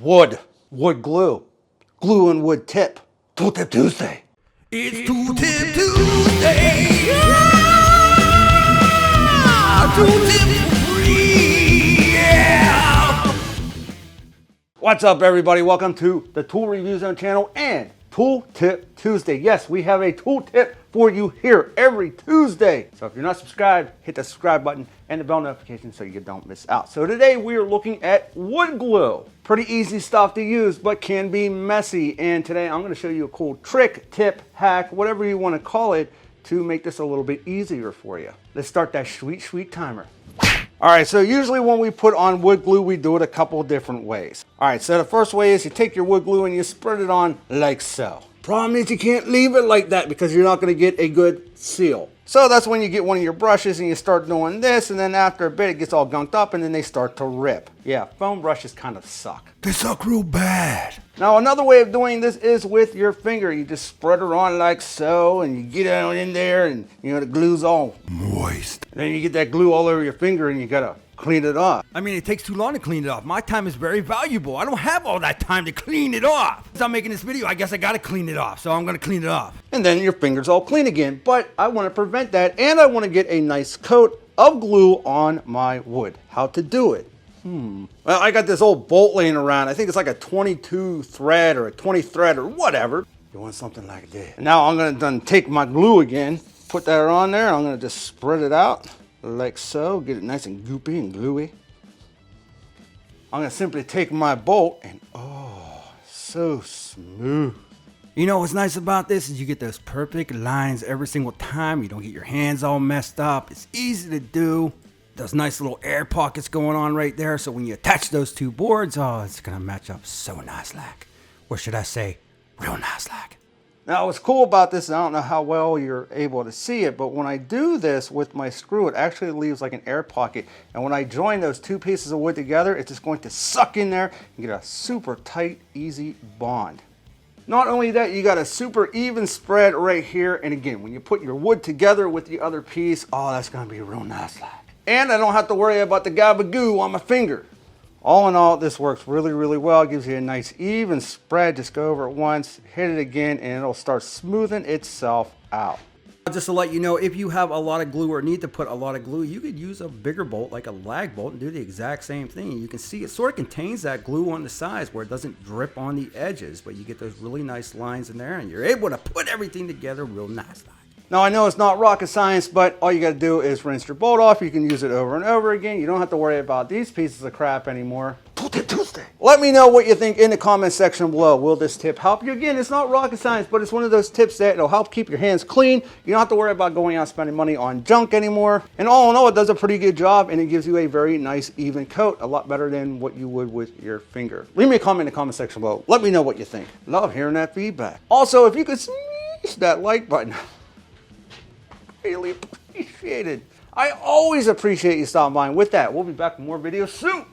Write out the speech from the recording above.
Wood glue, glue and wood tip, Tool Tip Tuesday. It's Tool Tip Tuesday. Yeah! Tool Tip free. Yeah! What's up, everybody? Welcome to the Tool Review Zone channel and Tool Tip Tuesday. Yes, we have a tool tip for you here every Tuesday. So if you're not subscribed, hit the subscribe button and the bell notification so you don't miss out. So today we are looking at wood glue. Pretty easy stuff to use, but can be messy. And today I'm going to show you a cool trick, tip, hack, whatever you want to call it, to make this a little bit easier for you. Let's start that sweet timer. All right, so usually when we put on wood glue, we do it a couple of different ways. All right, so the first way is you take your wood glue and you spread it on like so. Problem is you can't leave it like that because you're not gonna get a good seal. So that's when you get one of your brushes and you start doing this, and then after a bit it gets all gunked up and then they start to rip. Yeah, foam brushes kind of suck. They suck real bad. Now another way of doing this is with your finger. You just spread it on like so and you get it on in there and you know the glue's all Moist. and then you get that glue all over your finger and you gotta clean it off. I mean, it takes too long to clean it off. My time is very valuable. I don't have all that time to clean it off. Since I'm making this video, I guess I gotta clean it off. So I'm gonna clean it off. And then your finger's all clean again. But I want to prevent that, and I want to get a nice coat of glue on my wood. How to do it? Well, I got this old bolt laying around. I think it's like a 22 thread or a 20 thread or whatever. You want something like this. And now I'm going to take my glue again, put that on there, and I'm going to just spread it out like so. Get it nice and goopy and gluey. I'm going to simply take my bolt and, oh, so smooth. You know what's nice about this is you get those perfect lines every single time. You don't get your hands all messed up. It's easy to do. Those nice little air pockets going on right there. So when you attach those two boards, oh, it's going to match up so nice like. Or should I say, real nice like. Now what's cool about this, and I don't know how well you're able to see it, but when I do this with my screw, it actually leaves like an air pocket. And when I join those two pieces of wood together, it's just going to suck in there and get a super tight, easy bond. Not only that, you got a super even spread right here. And again, when you put your wood together with the other piece, oh, that's gonna be real nice like. And I don't have to worry about the gabagoo on my finger. All in all, this works really well. It gives you a nice even spread. Just go over it once, hit it again, and it'll start smoothing itself out. Just to let you know, if you have a lot of glue or need to put a lot of glue, you could use a bigger bolt like a lag bolt and do the exact same thing. You can see it sort of contains that glue on the sides where it doesn't drip on the edges, but you get those really nice lines in there and you're able to put everything together real nice. Now I know it's not rocket science, but all you gotta do is rinse your bolt off. You can use it over and over again. You don't have to worry about these pieces of crap anymore. Tool Tip Tuesday. Let me know what you think in the comment section below. Will this tip help you? Again, it's not rocket science, but it's one of those tips that will help keep your hands clean. You don't have to worry about going out spending money on junk anymore. And all in all, it does a pretty good job, and it gives you a very nice even coat, a lot better than what you would with your finger. Leave me a comment in the comment section below. Let me know what you think. Love hearing that feedback. Also, if you could smash that like button, really appreciate it. I always appreciate you stopping by. And with that, we'll be back with more videos soon.